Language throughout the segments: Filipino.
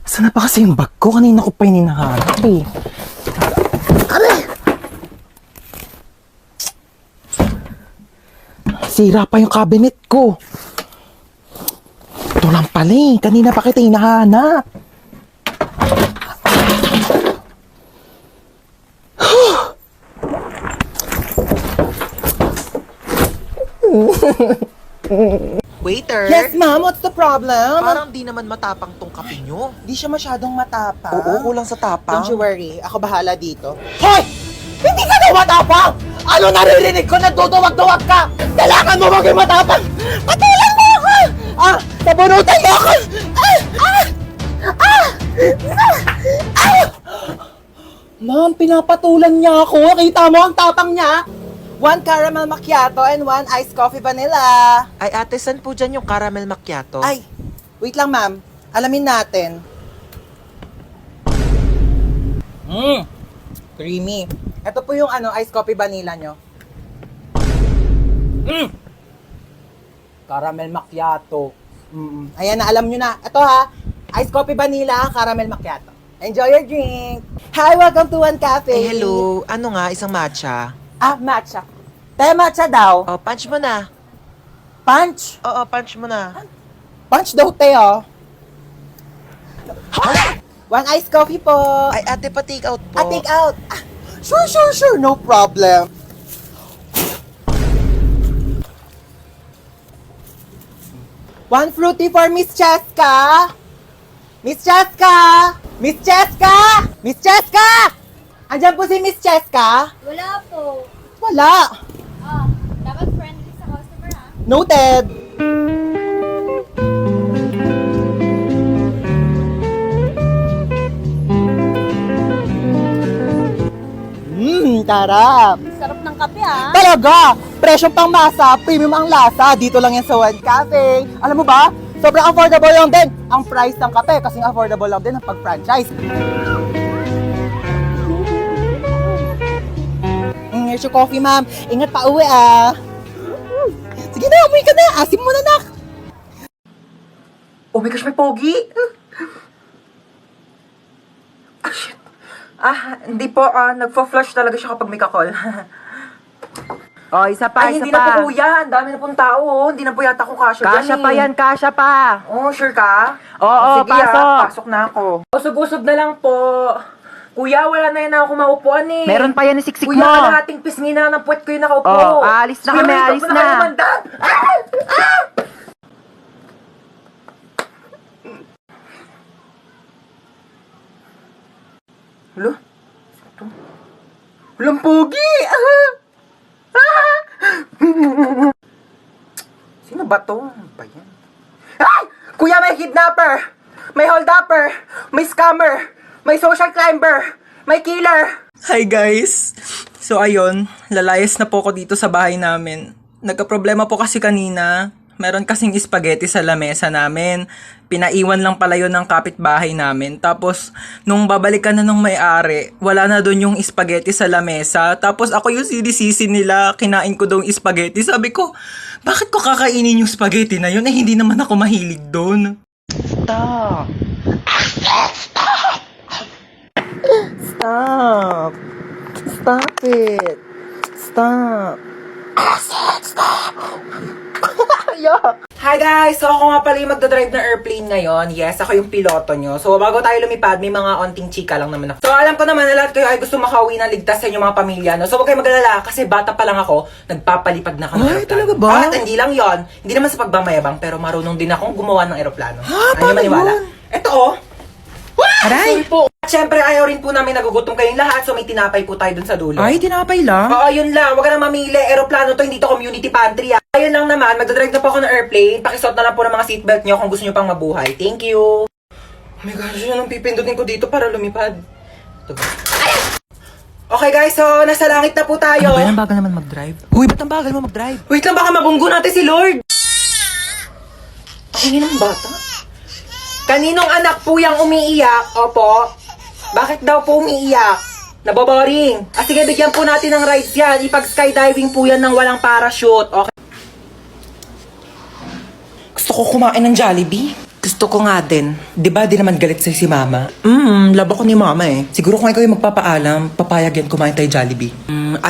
Saan na pa kasi yung bag ko? Kanina ko pa yung hinahanap eh. Aray! Sira pa yung cabinet ko. Ito lang pala eh. Kanina pa kita hinahanap. Waiter? Yes, ma'am. What's the problem? Parang di naman matapang tong kape nyo. Di siya masyadong matapang. Oo, kulang sa tapang. Don't you worry. Ako bahala dito. Hoy! Hindi ka daw matapang! Ano naririnig ko? Nagduduwag-duwag ka! Kailangan mo maging matapang! Patulan mo ako! Ah! Nabunutan mo ako! Ma'am, pinapatulan niya ako. Kita mo ang tapang niya? 1 caramel macchiato and 1 iced coffee vanilla. Ay ate, saan po dyan yung caramel macchiato? Ay, wait lang ma'am. Alamin natin. Creamy. Ito po yung iced coffee vanilla nyo. Caramel macchiato. Ayan na, alam nyo na. Ito ha, iced coffee vanilla, caramel macchiato. Enjoy your drink. Hi, welcome to One Cafe. Eh, hello. Ano nga, isang matcha? Ah, matcha. Te, matcha daw. Oh, punch mo na. Punch. Oo, punch mo na. Punch daw, te, oh. 1 iced coffee po. Ay ate, pa-take out po. Take out. Ah, sure. No problem. One fruity for Miss Cheska. Miss Cheska! Miss Cheska! Miss Cheska! Andiyan po si Miss Cheska? Wala po. Wala. Ah, dapat friendly sa customer ha. Noted. Tarap. Sarap ng kape ha. Talaga! Presyong pang masa, premium ang lasa. Dito lang yan sa One Cafe. Alam mo ba? Sobrang affordable lang din ang price ng kape kasi affordable lang din ang pag-franchise. Here's your coffee, ma'am. Ingat pa uwi, ah. Sige na, umuwi ka na. Asim mo na, nak. Oh my gosh, may pogi! Ah, shit. Hindi po. Nagpo-flush talaga siya kapag may kakol. Oh, isa pa, Ay, isa hindi pa. na po kuya. Ang dami na pong tao. Oh. Hindi na po yata ko kasya Kasya pa yan, kasya pa. Oh, sure ka? Oo, Sige, pasok. pasok na ako. Usog-usog na lang po. Kuya, wala na yun ako maupuan eh. Meron pa yan ni siksik Kuya, mo. kalahating pisngi na ng puwet ko yung nakaupo. Oh, alis na Kuya, kami, may alis ito po na. nakalimandan. Hello? Ito? Walang pogi! Sino ba to? Ano ba yan? Ay! Kuya, may kidnapper! May holdupper! May scammer! May social climber! May killer! Hi guys! So ayun, lalayas na po ako dito sa bahay namin. Nagka-problema po kasi kanina. Meron kasing spaghetti sa lamesa namin. Pinaiwan lang pala yun ng kapitbahay namin. Tapos, nung babalikan na nung may-ari, wala na doon yung spaghetti sa lamesa. Tapos ako yung sinisisi nila, kinain ko daw yung spaghetti. Sabi ko, bakit ko kakainin yung spaghetti na yun? Eh, hindi naman ako mahilig doon. Stop. Stop. Stop it. Stop. Hi guys! So ako nga pala yung magdadrive ng airplane ngayon. Yes, ako yung piloto nyo. So bago tayo lumipad, may mga onting chika lang naman ako. So alam ko naman na lahat kayo ay gusto makauwi ng ligtas sa inyong mga pamilya. No? So huwag kayo mag-alala kasi bata pa lang ako, nagpapalipad na ako ng Ay, aeroplano. talaga ba? At hindi lang yon, hindi naman sa pagmamayabang, pero marunong din akong gumawa ng aeroplano. Ha? Ano Paano maniwala? yun? Ito oh! Aray! Sorry po. At syempre ayaw rin po namin nagugutom kayong lahat, so may tinapay po tayo dun sa dulo. Ay, tinapay lang. Oo, yun lang. Huwag ka na mamili. Aeroplano to, hindi to community pantry. Ayun lang naman, magdadrive na po ako ng airplane. Pakisuot na lang po ng mga seatbelt nyo kung gusto nyo pang mabuhay. Thank you. Oh my gosh, yun ang pipindutin ko dito para lumipad. Ito ba? Okay guys, so nasa langit na po tayo. Ano ba yan? Ang bagal naman mag-drive. Uy, ba't ang bagal mo mag-drive? Wait lang, baka mabunggo natin si Lord. Ang ingin ng bata. Kaninong anak po yung umiiyak? Opo. Bakit daw po umiiyak? Naboboring. Sige, bigyan po natin ng rides yan. Ipag-skydiving po yan ng walang parachute. Okay. Gusto ko kumain ng Jollibee. Gusto ko nga din. Di ba di naman galit sa'yo si mama? Labo ko ni mama eh. Siguro kung ikaw yung magpapaalam, papayag yan kumain tayo Jollibee.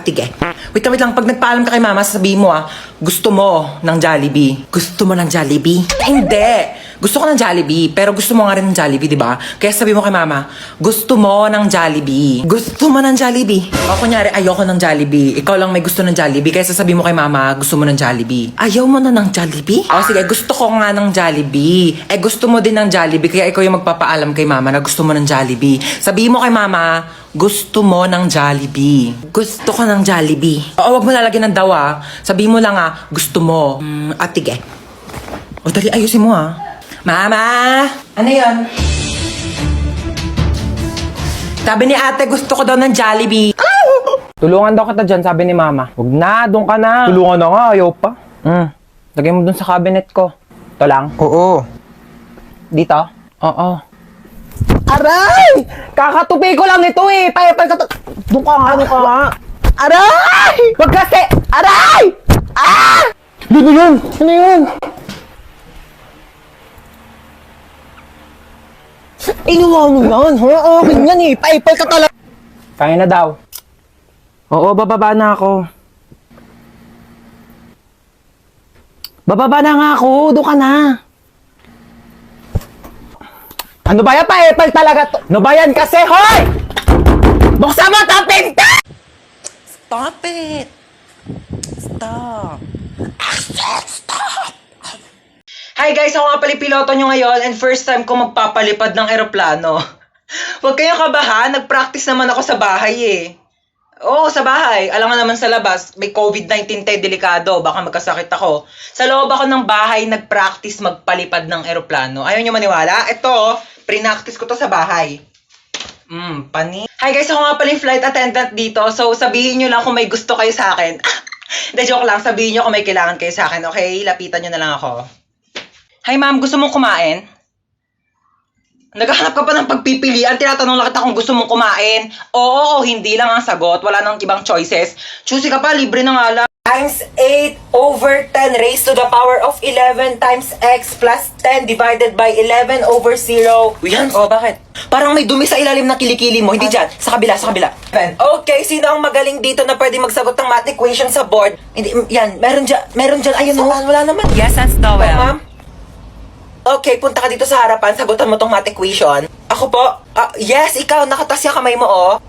Tige. Wait lang, pag nagpaalam ka kay mama, sasabihin mo gusto mo ng Jollibee. Gusto mo ng Jollibee? Hindi! Gusto ko ng Jollibee, pero gusto mo nga rin ng Jollibee, di ba? Kaya sabi mo kay mama, gusto mo ng Jollibee. Gusto mo ng Jollibee. O kunyari, ayoko ng Jollibee. Ikaw lang may gusto ng Jollibee, kaya sasabihin mo kay mama, gusto mo ng Jollibee. Ayaw mo na ng Jollibee? O sige, gusto ko nga ng Jollibee. Gusto mo din ng Jollibee, kaya ikaw yung magpapaalam kay mama na gusto mo ng Jollibee. Sabihin mo kay mama, gusto mo ng Jollibee. Gusto ko ng Jollibee. Oo, wag mo lalagyan ng daw Sabihin mo lang gusto mo. Tige. O dali, ayusin mo Mama! Ano yon? Sabi ni ate, gusto ko daw ng Jollibee. Tulungan daw kita dyan, sabi ni mama. Huwag na, doon ka na. Tulungan na nga, ayaw pa. Lagay mo doon sa cabinet ko. Ito lang? Oo. Dito? Oo. Aray! Kakatupi ko lang ito eh. Doon ka nga, doon ka nga. Aray! Wag kasi! Aray! Ah! Ano yun? Ano yun? Inuwa mo yan, ha? Akin yan eh. Paipal ka talaga. Kaya na daw. Oo, bababa na ako. Bababa na nga ako. Doon ka na. Ano ba yan? Paipal talaga to. Ano ba yan kasi, hoy! Buksan mo ito, pinta! Stop it! Stop! Stop! Hi guys, ako nga pala yung piloto nyo ngayon and first time ko magpapalipad ng eroplano. Huwag kayong kabahan, nag-practice naman ako sa bahay eh. Oo, sa bahay. Alam nga naman sa labas, may COVID-19 delikado, baka magkasakit ako. Sa loob ako ng bahay, nag-practice magpalipad ng eroplano. Ayaw nyo maniwala? Ito, pre-practice ko to sa bahay. Pani. Hi guys, ako nga pala yung flight attendant dito, so sabihin nyo lang kung may gusto kayo sa akin. Hindi, joke lang, sabihin nyo kung may kailangan kayo sa akin, okay? Lapitan nyo na lang ako. Hi ma'am, gusto mong kumain? Naghahanap ka pa ng pagpipilian, tinatanong lang kita kung gusto mong kumain. Oo, hindi lang ang sagot, wala nang ibang choices. Choosy ka pa, libre na nga lang. Times 8 over 10 raised to the power of 11 times x plus 10 divided by 11 over 0. Yan, bakit? Parang may dumi sa ilalim ng kilikili mo, hindi dyan, sa kabila, sa kabila. Okay, sino ang magaling dito na pwede magsagot ng math equation sa board? Hindi, yan, meron dyan, ayun wala naman. Yes, that's the Oh, ma'am? Okay, punta ka dito sa harapan, sagutan mo tong math equation. Ako po? Yes, ikaw, nakatas yung kamay mo,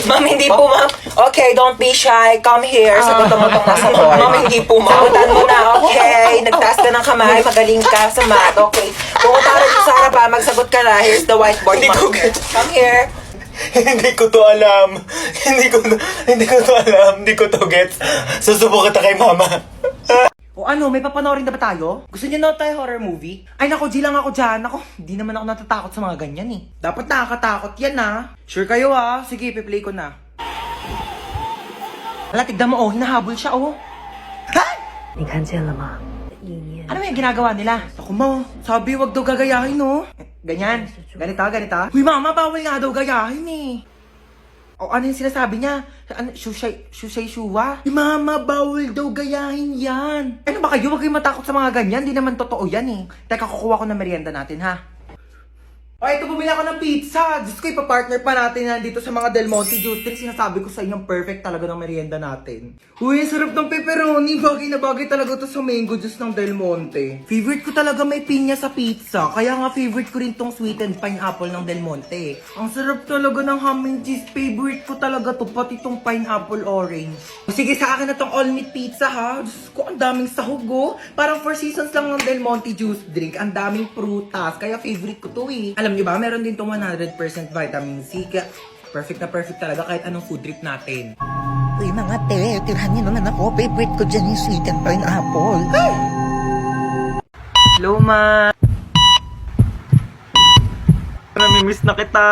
Ma'am, hindi po, ma'am. Okay, don't be shy. Come here. Sagutan mo tong nasa board. Ma'am, hindi po, ma'am. Sagutan mo na, okay. Nagtaas ka ng kamay, magaling ka sa math, okay. Pumunta ka dito sa harapan, magsagot ka na. Here's the whiteboard, ma'am. Come here. Hindi ko to alam. Hindi ko to gets. Susubukan kita kay mama. O ano, may papanoorin na ba tayo? Gusto niyo na tayo horror movie? Ay nako, G lang ako dyan. Ako, hindi naman ako natatakot sa mga ganyan eh. Dapat nakakatakot yan Sure kayo Sige, piplay ko na. Hala, tignan mo hinahabol siya Ha? Ano yung ginagawa nila? Ako mo, sabi wag daw gagayahin Ganyan, ganito. Uy mama, bawal nga daw gayahin eh. O ano yung sinasabi niya? Ano, shuwa? Mama, bawal daw gayahin yan. Ano ba kayo? Huwag kayong matakot sa mga ganyan. Di naman totoo yan eh. Teka, kukuha ko ng merienda natin ha. O, ito bumili ako ng pizza. Diyos ko, ipapartner pa natin yan dito sa mga Del Monte Juice Drink. Sinasabi ko sa inyo, perfect talaga ng merienda natin. Uy, ang sarap ng pepperoni. Bagay na bagay talaga to sa mango juice ng Del Monte. Favorite ko talaga may pinya sa pizza. Kaya nga favorite ko rin tong sweetened pineapple ng Del Monte. Ang sarap talaga ng ham and cheese. Favorite ko talaga to, pati tong pineapple orange. Sige, sa akin na tong all meat pizza ha. Diyos ko, ang daming sahog Parang 4 seasons lang ng Del Monte Juice Drink. Ang daming prutas. Kaya favorite ko to eh. Alam niyo ba, meron din tong 100% vitamin C. Kaya perfect na perfect talaga kahit anong food trip natin. Uy mga te, tirahan niyo naman ako. Favorite ko dyan yung sweet and pineapple. Hello, ma. Namimiss na kita.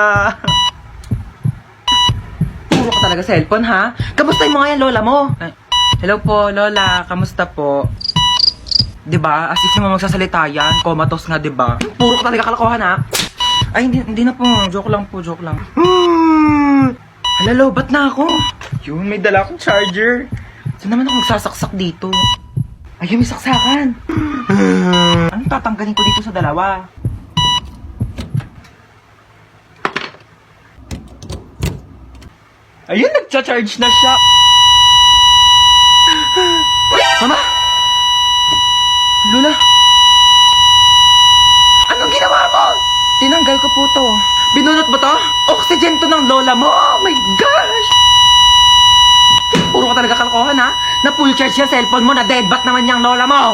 Puro ka talaga cellphone ha? Kamustahin mo nga yan lola mo? Hello po, Lola. Kamusta po? Diba? As if naman magsasalita yan. Comatose nga, diba? Puro ka talaga kalokohan ha? Ay, hindi na po. Joke lang po, joke lang. Halalo, ba't na ako? Yun, may dala akong charger. Saan naman ako magsasaksak dito? Ayun, may saksakan. Ano Anong tatanggalin ko dito sa dalawa? Ayun, nagcha-charge na siya. Mama! Luna! Anong ginawa mo? Tinanggal ko po to. Binunot mo to? Oxygen to ng lola mo. Oh my gosh! Puro ka talaga kalokohan ha? Na full charge yung cellphone mo, na deadbat naman yung lola mo.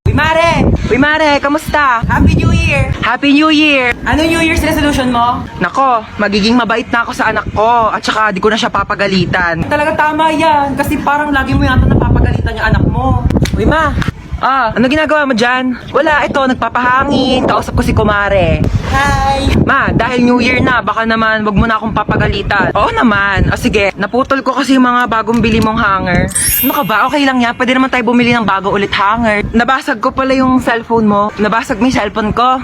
Uy, Mare! Uy, Mare! Kamusta? Happy New Year! Happy New Year! Ano New Year's resolution mo? Nako, magiging mabait na ako sa anak ko at saka di ko na siya papagalitan. Talaga tama yan. Kasi parang lagi mo yata napapagalitan yung anak mo. Uy, ma! Ano ginagawa mo dyan? Wala, ito, nagpapahangin. Kausap ko si Kumare. Hi! Ma, dahil New Year na, baka naman wag mo na akong papagalitan. Oo naman. O sige, naputol ko kasi yung mga bagong bili mong hanger. Ano ka ba? Okay lang yan. Pwede naman tayo bumili ng bago ulit hanger. Nabasag ko pala yung cellphone mo. Nabasag mo yung cellphone ko.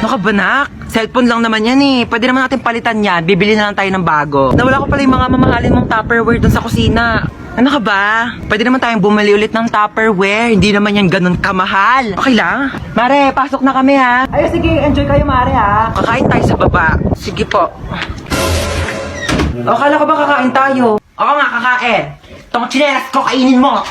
Ano ka ba, nak? Cellphone lang naman yan eh. Pwede naman natin palitan yan. Bibili na lang tayo ng bago. Nawala ko pala yung mga mamahalin mong Tupperware dun sa kusina. Ano ka ba? Pwede naman tayong bumili ulit ng Tupperware. Hindi naman yan ganun kamahal. Okay lang? Mare, pasok na kami ha. Ay, sige. Enjoy kayo, Mare, ha? Kakain tayo sa baba. Sige po. Akala ko ba kakain tayo? Oo nga, kakain. Itong tsinelas ko, kainin mo.